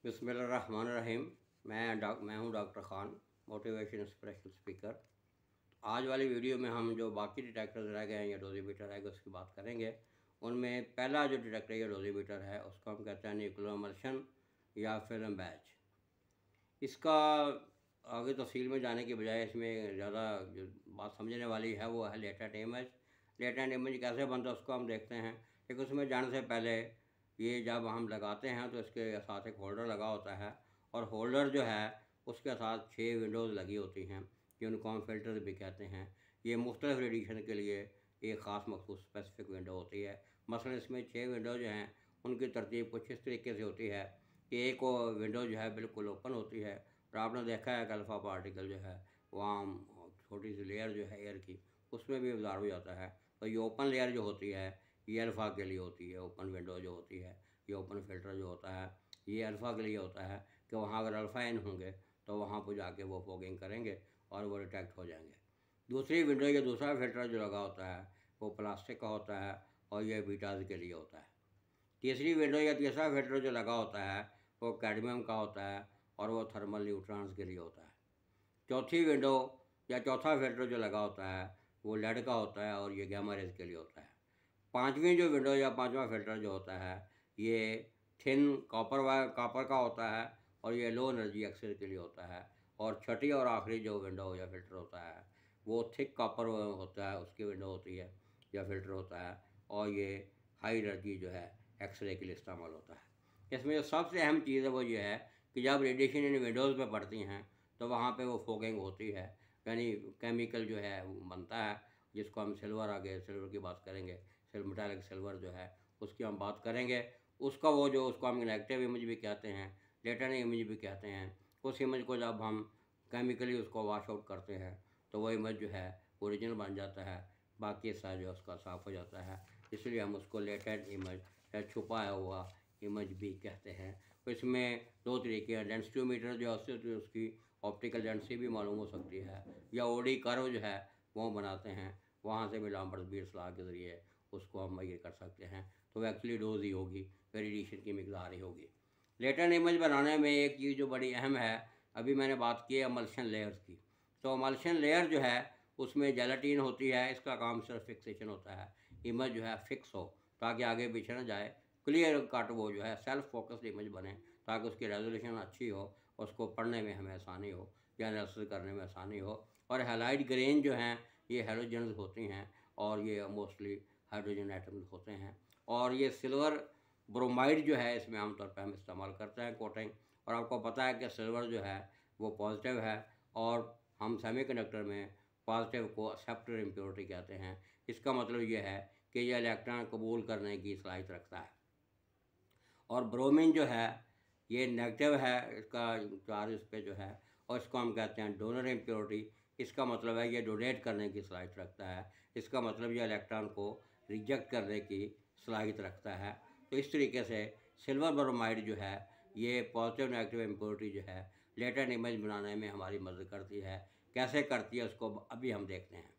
बिस्मिल्लाहिर्रहमानिर्रहीम। मैं हूं doctor Khan, motivation inspirational speaker. आज वाली वीडियो में हम जो बाकी डिटेक्टर्स रह गए हैं या डोजीमीटर है उसकी बात करेंगे। उनमें पहला जो डिटेक्टर या डोजीमीटर है उसको हम कहते हैं न्यूक्लियर इमल्शन या फिल्म बैच। इसका आगे तफसील में जाने के बजाय इसमें ज़्यादा जो बात समझने वाली है वो है लेटेंट इमेज। लेटेंट इमेज कैसे बनता है उसको हम देखते हैं, लेकिन उसमें जाने से पहले ये जब हम लगाते हैं तो इसके साथ एक होल्डर लगा होता है, और होल्डर जो है उसके साथ 6 विंडोज़ लगी होती हैं कि उनको हम फिल्टर भी कहते हैं। ये मुख्तलिफ रेडिएशन के लिए एक ख़ास मखसूस स्पेसिफिक विंडो होती है। मसलन इसमें 6 विंडो जो हैं उनकी तरतीब कुछ इस तरीके से होती है कि एक विंडो जो है बिल्कुल ओपन होती है, और आपने देखा है कि अल्फ़ा पार्टिकल जो है वहाँ छोटी सी लेयर जो है एयर की उसमें भी इब्ज़ार हो जाता है। तो ये ओपन लेयर जो होती है ये अल्फ़ा के लिए होती है। ओपन विंडो जो होती है, ये ओपन फिल्टर जो होता है ये अल्फ़ा के लिए होता है कि वहाँ अगर अल्फ़ा इन होंगे तो वहाँ पर जाके वो फॉगिंग करेंगे और वो डिटेक्ट हो जाएंगे। दूसरी विंडो या दूसरा फिल्टर जो लगा होता है वो प्लास्टिक का होता है और ये बीटाज के लिए होता है। तीसरी विंडो या तीसरा फिल्टर जो लगा होता है वो कैडमियम का होता है और वो थर्मल न्यूट्रॉन्स के लिए होता है। चौथी विंडो या चौथा फिल्टर जो लगा होता है वो लेड का होता है और ये गैमा रेज के लिए होता है। पांचवी जो विंडो या पांचवा फिल्टर जो होता है ये थिन कॉपर का होता है और ये लो एनर्जी एक्सेस के लिए होता है। और छठी और आखिरी जो विंडो या फिल्टर होता है वो थिक कॉपर होता है, उसकी विंडो होती है या फिल्टर होता है, और ये हाई एनर्जी जो है एक्सरे के लिए इस्तेमाल होता है। इसमें जो सबसे अहम चीज़ है वो ये है कि जब रेडिएशन इन विंडोज़ पे पड़ती हैं तो वहाँ पे वो फोगिंग होती है, यानी केमिकल जो है वो बनता है जिसको हम सिल्वर की बात करेंगे, मेटालिक सिल्वर जो है उसकी हम बात करेंगे। उसको हम नेगेटिव इमेज भी कहते हैं, लेटेंट इमेज भी कहते हैं। उस इमेज को जब हम केमिकली उसको वॉश आउट करते हैं तो वो इमेज जो है ओरिजिनल बन जाता है, बाकी हिस्सा जो है उसका साफ़ हो जाता है। इसलिए हम उसको लेटेंट इमेज या छुपाया हुआ इमेज भी कहते हैं। तो इसमें दो तरीके हैं, डेंसिटोमीटर जो है उससे तो उसकी ऑप्टिकल डेंसिटी भी मालूम हो सकती है, या ओडी कर्व जो है वो बनाते हैं, वहाँ से भी लाम्बर्ट सलाह के ज़रिए उसको हम ये कर सकते हैं। तो वो एक्चुअली डोज ही होगी, रेडिएशन की मिकदार ही होगी। लेटेंट इमेज बनाने में एक चीज़ जो बड़ी अहम है, अभी मैंने बात की है अमल्शन लेयर्स की। तो अमल्शन लेयर जो है उसमें जेलाटिन होती है, इसका काम सिर्फ फिक्सेशन होता है, इमेज जो है फिक्स हो ताकि आगे पीछे ना जाए, क्लियर कट वो जो है सेल्फ फोकस्ड इमेज बने ताकि उसकी रेजोल्यूशन अच्छी हो, उसको पढ़ने में हमें आसानी हो या एनालिसिस करने में आसानी हो। और हैलाइड ग्रेन जो हैं ये हैलोजन्स होती हैं और ये मोस्टली हाइड्रोजन एटम्स होते हैं। और ये सिल्वर ब्रोमाइड जो है इसमें आमतौर पर हम इस्तेमाल करते हैं कोटिंग। और आपको पता है कि सिल्वर जो है वो पॉजिटिव है, और हम सेमीकंडक्टर में पॉजिटिव को एक्सेप्टर इम्प्योरिटी कहते हैं। इसका मतलब ये है कि यह इलेक्ट्रॉन कबूल करने की सलाहियत रखता है। और ब्रोमीन जो है ये नेगेटिव है, इसका चार्ज इस पर जो है, और इसको हम कहते हैं डोनर इम्प्योरिटी। इसका मतलब है ये डोनेट करने की सलाहियत रखता है, इसका मतलब ये इलेक्ट्रॉन को रिजेक्ट करने की सलाहियत रखता है। तो इस तरीके से सिल्वर ब्रोमाइड जो है ये पॉजिटिव नेगेटिव इम्प्योरिटी जो है लेटेंट इमेज बनाने में हमारी मदद करती है। कैसे करती है उसको अभी हम देखते हैं।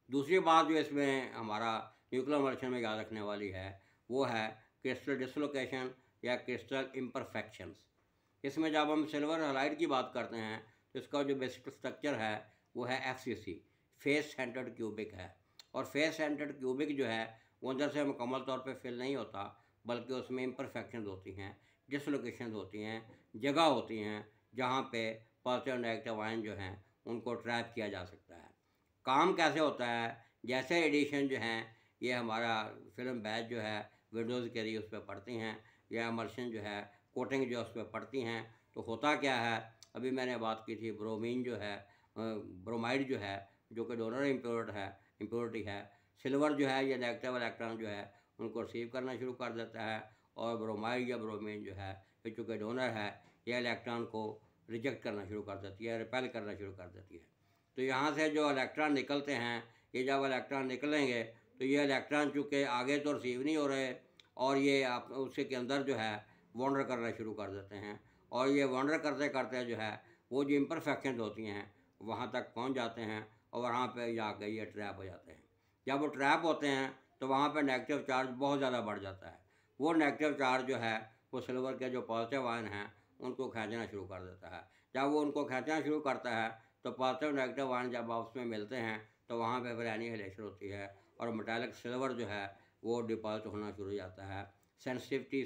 दूसरी बात जो इसमें हमारा न्यूक्लियर इमल्शन में याद रखने वाली है वो है क्रिस्टल डिसलोकेशन या क्रिस्टल इम्परफेक्शंस। इसमें जब हम सिल्वर हैलाइड की बात करते हैं तो इसका जो बेसिक स्ट्रक्चर है वो है FCC, फेस सेंटर्ड क्यूबिक है। और फेस सेंटर्ड क्यूबिक जो है वो अंदर से मुकम्मल तौर पे फिल नहीं होता, बल्कि उसमें इम्परफेक्शंस होती हैं, डिसलोकेशंस होती हैं, जगह होती हैं जहाँ पे पॉजिटिव नेगेटिव आयन जो हैं उनको ट्रैप किया जा सकता है। काम कैसे होता है, जैसे रेडिएशन जो हैं ये हमारा फिल्म बैच जो है विंडोज़ के लिए उस पर पड़ती हैं, या इमल्शन जो है कोटिंग जो है उस पर पड़ती हैं, तो होता क्या है, अभी मैंने बात की थी ब्रोमीन जो है ब्रोमाइड जो है जो कि डोनर इम्प्योरिटी है, सिल्वर जो है ये नेगेटिव इलेक्ट्रॉन जो है उनको रिसीव करना शुरू कर देता है, और ब्रोमाइड या ब्रोमीन जो है ये चूँकि डोनर है ये इलेक्ट्रॉन को रिजेक्ट करना शुरू कर देती है, रिपेल करना शुरू कर देती है। तो यहाँ से जो इलेक्ट्रॉन निकलते हैं, ये जब इलेक्ट्रॉन निकलेंगे तो ये इलेक्ट्रॉन चूँकि आगे तो रिसीव नहीं हो रहे, और ये आप उसी के अंदर जो है वॉन्डर करना शुरू कर देते हैं, और ये वॉन्डर करते करते जो है वो जो इम्परफेक्शंस होती हैं वहाँ तक पहुँच जाते हैं, और वहाँ पे जाकर ये ट्रैप हो जाते हैं। जब वो ट्रैप होते हैं तो वहाँ पे नेगेटिव चार्ज बहुत ज़्यादा बढ़ जाता है। वो नेगेटिव चार्ज जो है वो सिल्वर के जो पॉजिटिव आयन हैं उनको खींचना शुरू कर देता है। जब वो उनको खींचना शुरू करता है तो पॉजिटिव नेगेटिव आयन जब आपस में मिलते हैं तो वहाँ पे फिर एनिहिलेशन होती है और मेटालिक सिल्वर जो है वो डिपॉजिट होना शुरू हो जाता है। सेंसिटिविटी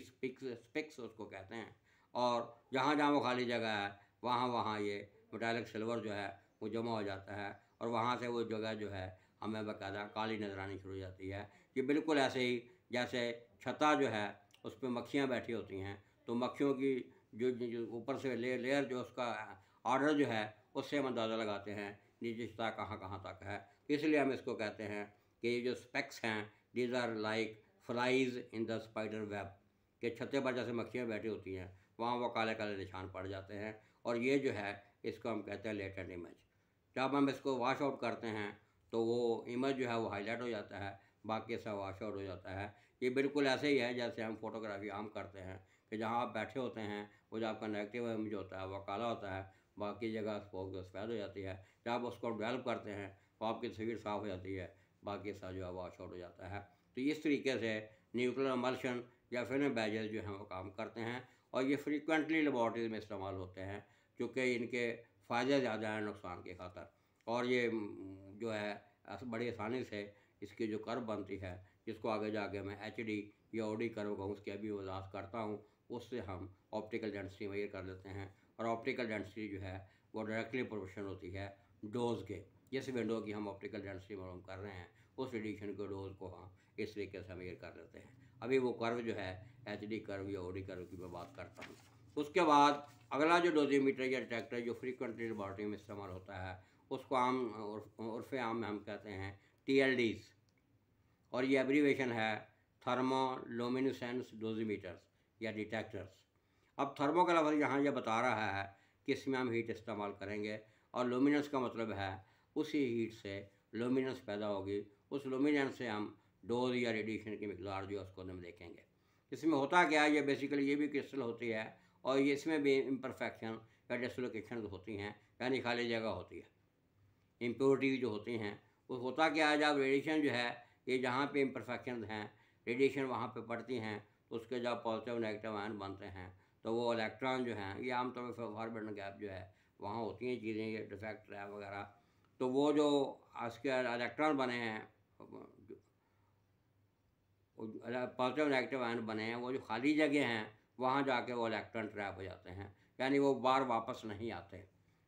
स्पिक्स उसको कहते हैं। और जहाँ जहाँ वो खाली जगह है वहाँ वहाँ ये मेटालिक सिल्वर जो है वो जमा हो जाता है और वहाँ से वो जगह जो है हमें बाकायदा काली नज़र आनी शुरू हो जाती है। ये बिल्कुल ऐसे ही जैसे छत्ता जो है उस पर मक्खियाँ बैठी होती हैं, तो मक्खियों की जो ऊपर से लेयर जो उसका ऑर्डर जो है उससे हम अंदाज़ा लगाते हैं नीचे छत्ता कहाँ कहाँ तक है। इसलिए हम इसको कहते हैं कि ये जो स्पेक्स हैं these are like flies in the spider web, कि छत्ते पर जैसे मक्खियाँ बैठी होती हैं वहाँ वो काले काले निशान पड़ जाते हैं। और ये जो है इसको हम कहते हैं लेटेंट इमेज। जब हम इसको वॉश आउट करते हैं तो वो इमेज जो है वो हाईलाइट हो जाता है, बाकी सब वॉश आउट हो जाता है। ये बिल्कुल ऐसे ही है जैसे हम फोटोग्राफी आम करते हैं कि जहाँ आप बैठे होते हैं वो जो आपका नेगेटिव इमेज होता है वो काला होता है, बाकी जगह सफ़ेद हो जाती है। जब आप उसको डेवलप करते हैं तो आपकी तस्वीर साफ़ हो जाती है, बाकी सब जो है वॉश आउट हो जाता है। तो इस तरीके से न्यूक्लियर इमल्शन या फिल्म बैजेस जो हैं वो काम करते हैं और ये फ्रीक्वेंटली लेबॉर्ट्रीज में इस्तेमाल होते हैं क्योंकि इनके फ़ायदे ज़्यादा हैं नुकसान के खातर। और ये जो है बड़ी आसानी से इसकी जो कर्व बनती है जिसको आगे जाके मैं HD या OD कर्व कहूँ उसकी अभी वजाहत करता हूँ, उससे हम ऑप्टिकल डेंसिटी मेजर कर लेते हैं। और ऑप्टिकल डेंसिटी जो है वो डायरेक्टली प्रोपोर्शनल होती है डोज के। जिस विंडो की हम ऑप्टिकल डेंसिटी मालूम कर रहे हैं उस रेडिएशन के डोज को हम इस तरीके से मेजर कर लेते हैं। अभी वो कर्व जो है HD कर्व या OD कर्व की मैं बात करता हूँ। उसके बाद अगला जो डोजीमीटर या डिटेक्टर जो फ्रीक्वेंटली लेबॉर्ट्री में इस्तेमाल होता है उसको आम उर्फ़ आम में हम कहते हैं TLDs, और ये एब्रीवेशन है थर्मोलुमिनेसेंस डोजीमीटर्स या डिटेक्टर्स। अब थर्मो का लफ्ज़ यहाँ ये बता रहा है कि इसमें हम हीट इस्तेमाल करेंगे और लुमिनेंस का मतलब है उसी हीट से लुमिनेंस पैदा होगी, उस लुमिनेंस से हम डोज या रेडिएशन की मिकदार जो है उसको हम देखेंगे। इसमें होता क्या है, ये बेसिकली ये भी क्रिस्टल होती है और ये इसमें भी इम्परफेक्शन या डिसलोकेशन होती हैं, यानी खाली जगह होती है। इम्प्योरिटी जो होती हैं वो होता क्या है, जब रेडिएशन जो है ये जहाँ पे इम्परफेक्शन हैं रेडिएशन वहाँ पे पड़ती हैं तो उसके जब पॉजिटिव नेगेटिव आयन बनते हैं तो वो इलेक्ट्रॉन जो हैं ये आमतौर पर फॉरवर्ड गैप जो है वहाँ होती हैं चीज़ें, ये डिफेक्ट है वगैरह। तो वो जो इसके इलेक्ट्रॉन बने हैं पॉजिटिव नेगेटिव आयन बने हैं वो जो खाली जगह हैं वहाँ जाके वो इलेक्ट्रॉन ट्रैप हो जाते हैं, यानी वो बार वापस नहीं आते।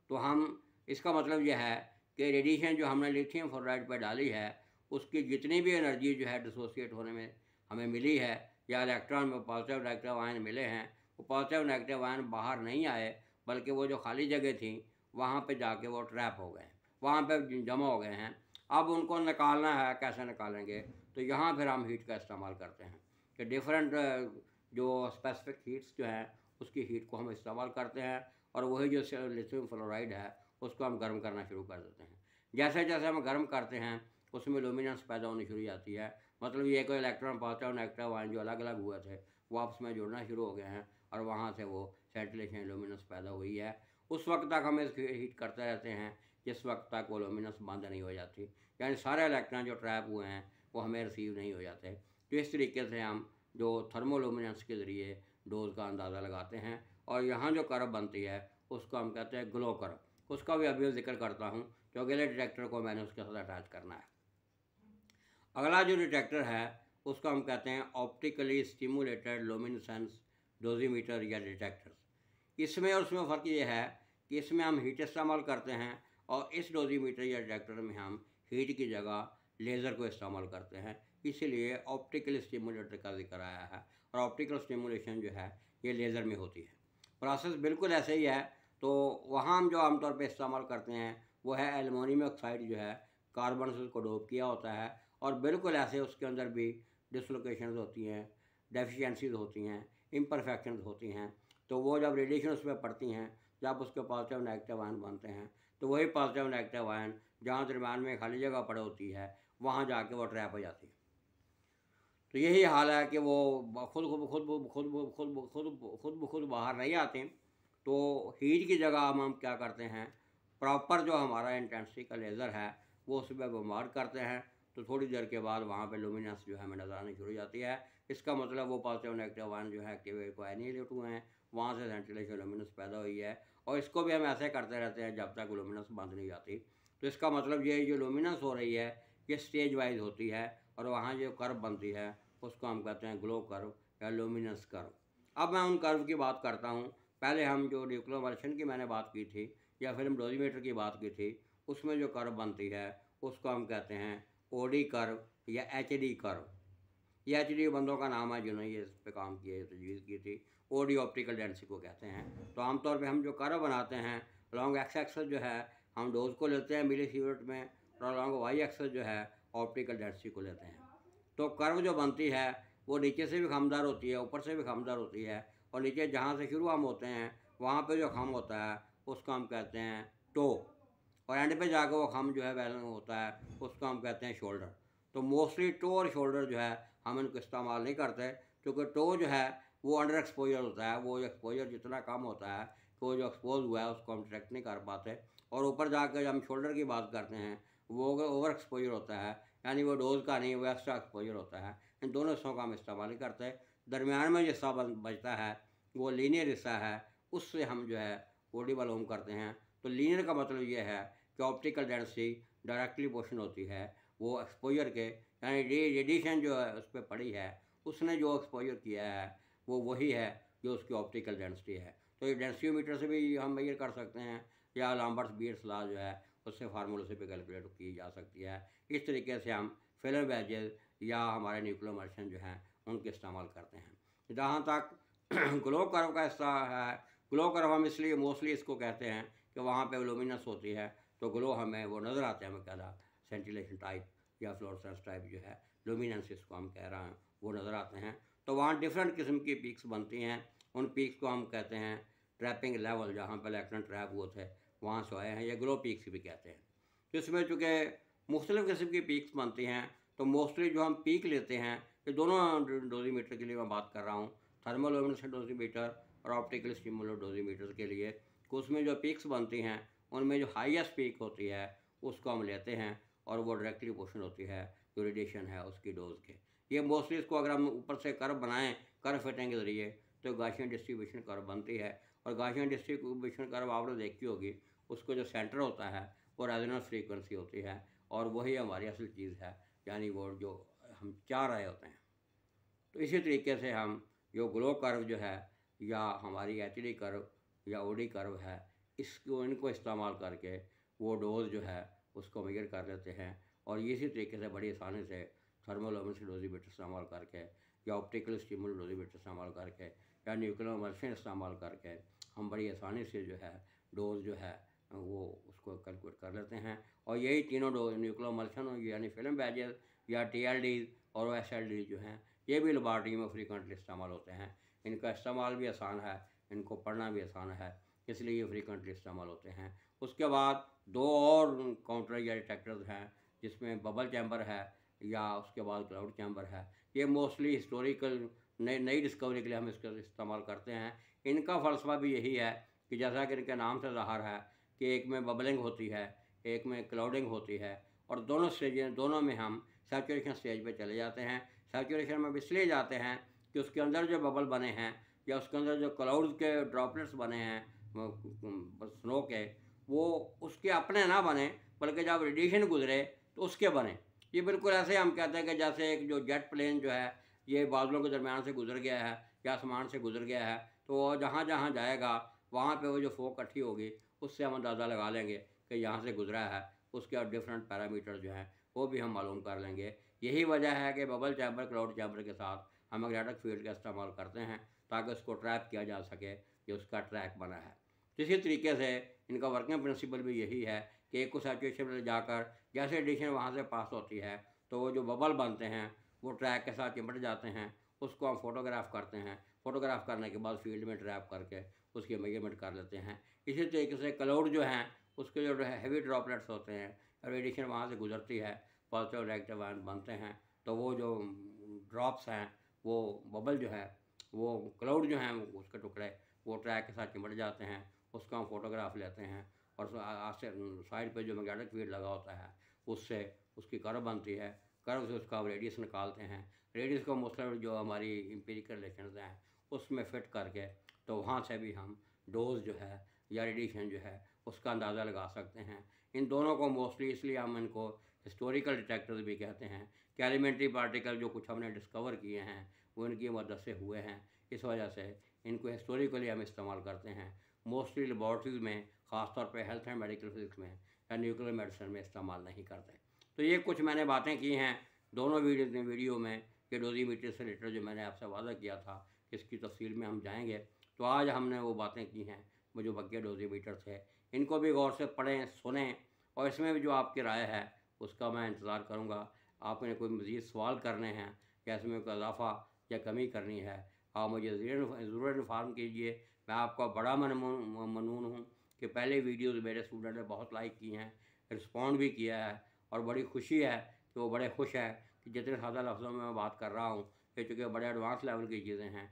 तो हम इसका मतलब यह है कि रेडिएशन जो हमने लिथियम फ्लोराइड पर डाली है उसकी जितनी भी एनर्जी जो है डिसोसिएट होने में हमें मिली है या इलेक्ट्रॉन में पॉजिटिव नेगेटिव आयन मिले हैं, वो पॉजिटिव नेगेटिव आयन बाहर नहीं आए बल्कि वो जो खाली जगह थी वहाँ पे जाके वो ट्रैप हो गए, वहाँ पे जमा हो गए हैं। अब उनको निकालना है, कैसे निकालेंगे? तो यहाँ फिर हम हीट का इस्तेमाल करते हैं कि डिफरेंट जो स्पेसिफिक हीट्स जो हैं उसकी हीट को हम इस्तेमाल करते हैं और वही जो लिथियम फ्लोराइड है उसको हम गर्म करना शुरू कर देते हैं। जैसे जैसे हम गर्म करते हैं उसमें लुमिनेंस पैदा होनी शुरू हो जाती है, मतलब ये कोई इलेक्ट्रॉन पॉजिटिव नेगेटिव आयन जो अलग अलग हुए थे वो आपस में जुड़ना शुरू हो गए हैं और वहाँ से वो सेंटिलेशन लुमिनेंस पैदा हुई है। उस वक्त तक हम इसकी हीट करते रहते हैं जिस वक्त तक वो लुमिनेंस बंद नहीं हो जाती, यानी सारे इलेक्ट्रॉन जो ट्रैप हुए हैं वो हमें रिसीव नहीं हो जाते। तो इस तरीके से हम जो थर्मोलुमिनेंस के ज़रिए डोज का अंदाज़ा लगाते हैं और यहाँ जो कर्व बनती है उसको हम कहते हैं ग्लो कर्व। उसका भी अभी जिक्र करता हूँ जो अगले डिटेक्टर को मैंने उसके साथ अटैच करना है। अगला जो डिटेक्टर है उसको हम कहते हैं ऑप्टिकली स्टिमुलेटेड लुमिनेसेंस डोजीमीटर या डिटेक्टर्स। इसमें और उसमें फ़र्क ये है कि इसमें हम हीट इस्तेमाल करते हैं और इस डोजीमीटर या डिटेक्टर में हम हीट की जगह लेज़र को इस्तेमाल करते हैं, इसीलिए ऑप्टिकल स्टिमुलेटर का जिक्र आया है। और ऑप्टिकल स्टिमुलेशन जो है ये लेज़र में होती है। प्रोसेस बिल्कुल ऐसे ही है। तो वहाँ हम जो आमतौर पर इस्तेमाल करते हैं वो है एल्युमिनियम ऑक्साइड जो है कार्बन से उसको डोप किया होता है और बिल्कुल ऐसे उसके अंदर भी डिसलोकेशंस होती हैं, डेफिशिएंसीज होती हैं, इम्परफेक्शंस होती हैं। तो वो जब रेडिएशन उसमें पड़ती हैं, जब उसके पॉजिटिव नेगेटिव आयन बनते हैं तो वही पॉजिटिव नेगेटिव आयन जहाँ दरम्यान में खाली जगह पड़ होती है वहाँ जाके वो ट्रैप हो जाती है। तो यही हाल है कि वो खुद खुद खुद खुद खुद खुद खुद खुद बाहर नहीं आते। तो हीट की जगह हम क्या करते हैं, प्रॉपर जो हमारा इंटेंसिटी का लेज़र है वो उस पर बम्बार्ड करते हैं तो थोड़ी देर के बाद वहाँ पे लुमिनेंस जो है हमें नज़र आनी शुरू हो जाती है। इसका मतलब वो पॉजिटिव नेगेटिव आयन जो है एक्टिवेट को एनिहिलेट हुए हैं वहाँ से सेंटिलेशन लुमिनस पैदा हुई है। और इसको भी हम ऐसे करते रहते हैं जब तक लुमिनस बंद नहीं जाती। तो इसका मतलब ये जो लुमिनस हो रही है ये स्टेज वाइज होती है, और वहाँ जो कर्व बनती है उसको हम कहते हैं ग्लो कर्व या लुमिनस कर्व। अब मैं उन कर्व की बात करता हूँ। पहले हम जो न्यूक्लियोमल्शन की मैंने बात की थी या फिल्म डोजीमीटर की बात की थी, उसमें जो कर्व बनती है उसको हम कहते हैं ओडी कर्व या एचडी कर्व। ये एचडी बंदों का नाम है जिन्होंने ये इस पर काम किए तजवीज़ की थी। ओडी ऑप्टिकल डेंसिटी को कहते हैं। तो आमतौर पे हम जो कर्व बनाते हैं लॉन्ग एक्स एक्सेस जो है हम डोज को लेते हैं मिली सीवर्ट में, और लॉन्ग वाई एक्सेस जो है ऑप्टिकल डेंसिटी को लेते हैं। तो कर्व जो बनती है वो नीचे से भी खमदार होती है, ऊपर से भी खमदार होती है, और नीचे जहाँ से शुरू हम होते हैं वहाँ पे जो खम होता है उसको हम कहते हैं टो, और एंड पे जाकर वो खम जो है बैलेंस होता है उसको हम कहते हैं शोल्डर। तो मोस्टली टो और शोल्डर जो है हम इनको इस्तेमाल नहीं करते, क्योंकि टो जो है वो अंडर एक्सपोजर होता है। वो एक्सपोजर जितना कम होता है तो जो एक्सपोज हुआ है उसको हम डिटेक्ट नहीं कर पाते। और ऊपर जाकर जब हम शोल्डर की बात करते हैं वो ओवर एक्सपोजर होता है, यानी वो डोज का नहीं, वो एक्स्ट्रा एक्सपोजर होता है। इन दोनों हिस्सों का हम इस्तेमाल नहीं करते। दरमियान में जो हिस्सा बचता है वो लीनियर हिस्सा है, उससे हम जो है ऑडिबल होम करते हैं। तो लीनियर का मतलब ये है कि ऑप्टिकल डेंसिटी डायरेक्टली पोर्शन होती है वो एक्सपोजर के, यानी रेडिएशन जो है उस पर पड़ी है, उसने जो एक्सपोजर किया है वो वही है जो उसकी ऑप्टिकल डेंसिटी है। तो ये डेंसियोमीटर से भी हम मेजर कर सकते हैं, या लैम्बर्ट्स बीयर्स लॉ जो है उससे फार्मूले से भी कैलकुलेट की जा सकती है। इस तरीके से हम फिल्म बैजेस या हमारे न्यूक्लियोमल्शन जो हैं उनके इस्तेमाल करते हैं। जहाँ तक ग्लो कर्व का हिस्सा है, ग्लो कर्व हम इसलिए मोस्टली इसको कहते हैं कि वहाँ पे लुमिनस होती है तो ग्लो हमें वो नज़र आते हैं। हमें कहना सेंटिलेशन टाइप या फ्लोरेसेंस टाइप जो है लुमिनेंस इसको हम कह रहे हैं वो नज़र आते हैं। तो वहाँ डिफरेंट किस्म की पीक्स बनती हैं। उन पीक्स को हम कहते हैं ट्रैपिंग लेवल, जहाँ पर इलेक्ट्रॉन ट्रैप हुए थे वहाँ से आए हैं, या ग्लो पीक्स भी कहते हैं। तो इसमें चूँकि मुख्तलिफ़ किस्म की पीक्स बनती हैं तो मोस्टली जो हम पीक लेते हैं, ये दोनों डोजीमीटर के लिए मैं बात कर रहा हूँ, थर्मल लुमिनेसेंट डोजीमीटर और ऑप्टिकल स्टिमुलर डोजीमीटर के लिए। तो उसमें जो पीक्स बनती हैं उनमें जो हाईएस्ट पीक होती है उसको हम लेते हैं, और वो डायरेक्टली पोर्शन होती है जो रेडिएशन है उसकी डोज के। ये मोस्टली इसको अगर हम ऊपर से कर्व बनाएं कर्व फिटिंग के ज़रिए तो गाशियन डिस्ट्रीब्यूशन कर्व बनती है। और गाशियन डिस्ट्रीब्यूशन कर्व आपने देखी होगी, उसको जो सेंटर होता है वो रेजोनेंस फ्रीक्वेंसी होती है, और वही हमारी असल चीज़ है, यानी वो जो हम चाह रहे होते हैं। तो इसी तरीके से हम जो ग्लो कर्व जो है या हमारी एचडी कर्व या ओडी कर्व है, इनको इस्तेमाल करके वो डोज जो है उसको मेजर कर लेते हैं। और इसी तरीके से बड़ी आसानी से थर्मल लुमिनेसेंट डोजीमीटर इस्तेमाल करके या ऑप्टिकल स्टिमुलर डोजीमीटर इस्तेमाल करके या न्यूक्लियोमल्शन इस्तेमाल करके हम बड़ी आसानी से जो है डोज जो है वो उसको कैलकुलेट कर लेते हैं। और यही तीनों डोज न्यूक्लियोमल्शन यानी फिल्म बैजेस या TLDs और SLD जो हैं ये भी लेबॉर्ट्री में फ्रीक्वेंटली इस्तेमाल होते हैं। इनका इस्तेमाल भी आसान है, इनको पढ़ना भी आसान है, इसलिए ये फ्रीक्वेंटली इस्तेमाल होते हैं। उसके बाद दो और काउंटर या डिटेक्टर्स हैं जिसमें बबल चैम्बर है या उसके बाद क्लाउड चैम्बर है। ये मोस्टली हिस्टोरिकल नई डिस्कवरी के लिए हम इसका इस्तेमाल करते हैं। इनका फ़लसफ़ा भी यही है कि जैसा कि इनके नाम से ज़ाहिर है कि एक में बबलिंग होती है, एक में क्लाउडिंग होती है, और दोनों में हम सैचुरेशन स्टेज पे चले जाते हैं। सैचुरेशन में इसलिए जाते हैं कि उसके अंदर जो बबल बने हैं या उसके अंदर जो क्लाउड के ड्रॉपलेट्स बने हैं स्नो के, वो उसके अपने ना बने बल्कि जब रेडिएशन गुजरे तो उसके बने। ये बिल्कुल ऐसे हम कहते हैं कि जैसे एक जो जेट प्लेन जो है ये बादलों के दरमियान से गुजर गया है या आसमान से गुजर गया है, तो वो जहाँ जहाँ जाएगा वहाँ पे वो जो फोक इकट्ठी होगी उससे हम अंदाज़ा लगा लेंगे कि यहाँ से गुजरा है। उसके और डिफरेंट पैरामीटर जो हैं वो भी हम मालूम कर लेंगे। यही वजह है कि बबल चैम्बर क्लाउड चैम्बर के साथ हम मैग्नेटिक फील्ड का इस्तेमाल करते हैं ताकि उसको ट्रैप किया जा सके कि उसका ट्रैक बना है। इसी तरीके से इनका वर्किंग प्रिंसिपल भी यही है कि एक को सैचुरेशन में जाकर जैसे रेडिएशन वहाँ से पास होती है तो वो जो बबल बनते हैं वो ट्रैक के साथ चिमट जाते हैं, उसको हम फोटोग्राफ करते हैं। फोटोग्राफ करने के बाद फील्ड में ट्रैप करके उसकी मेजरमेंट कर लेते हैं। इसी तरीके से क्लाउड जो हैं उसके जो हैवी ड्रॉपलेट्स होते हैं, रेडिएशन वहाँ से गुजरती है, पॉजिटिव नेगेटिव आयन बनते हैं, तो वो जो ड्रॉप्स हैं वो बबल जो है वो क्लाउड जो हैं उसके टुकड़े वो ट्रैक के साथ चिमट जाते हैं, उसका हम फोटोग्राफ लेते हैं, और साइड पे जो मैग्नेटिक फील्ड लगा होता है उससे उसकी कर्व बनती है, कर्व से उसका रेडियस निकालते हैं। रेडियस को मुख्तलिफ जो हमारी एम्पिरिकल रिलेशंस हैं उसमें फिट करके तो वहाँ से भी हम डोज जो है या रेडिएशन जो है उसका अंदाज़ा लगा सकते हैं। इन दोनों को मोस्टली इसलिए हम इनको हिस्टोरिकल डिटेक्टर्स भी कहते हैं कि एलिमेंट्री पार्टिकल जो कुछ हमने डिस्कवर किए हैं वो इनकी मदद से हुए हैं। इस वजह से इनको हिस्टोरिकली हम इस्तेमाल करते हैं। मोस्टली लेबॉर्ट्रीज़ में, ख़ासतौर पे हेल्थ एंड मेडिकल फिजिक्स में या न्यूक्लियर मेडिसिन में इस्तेमाल नहीं करते। तो ये कुछ मैंने बातें की हैं दोनों वीडियो में कि डोजीमीटर से रिलेटेड जो मैंने आपसे वादा किया था कि इसकी तफसील में हम जाएंगे। तो आज हमने वो बातें की हैं वो जो बग्गे डोजीमीटर थे, इनको भी गौर से पढ़ें, सुनें, और इसमें भी जो आपकी राय है उसका मैं इंतज़ार करूँगा। आपने कोई मज़ीद सवाल करने हैं या इसमें कोई इजाफ़ा या कमी करनी है, आप मुझे ज़रूर इन्फॉर्म कीजिए। मैं आपका बड़ा ममनून हूँ कि पहले वीडियोज़ मेरे स्टूडेंट ने बहुत लाइक की हैं, रिस्पॉन्ड भी किया है, और बड़ी खुशी है कि वो बड़े खुश हैं कि जितने सादा लफ्ज़ों में मैं बात कर रहा हूँ, ये चूँकि बड़े एडवांस लेवल की चीज़ें हैं,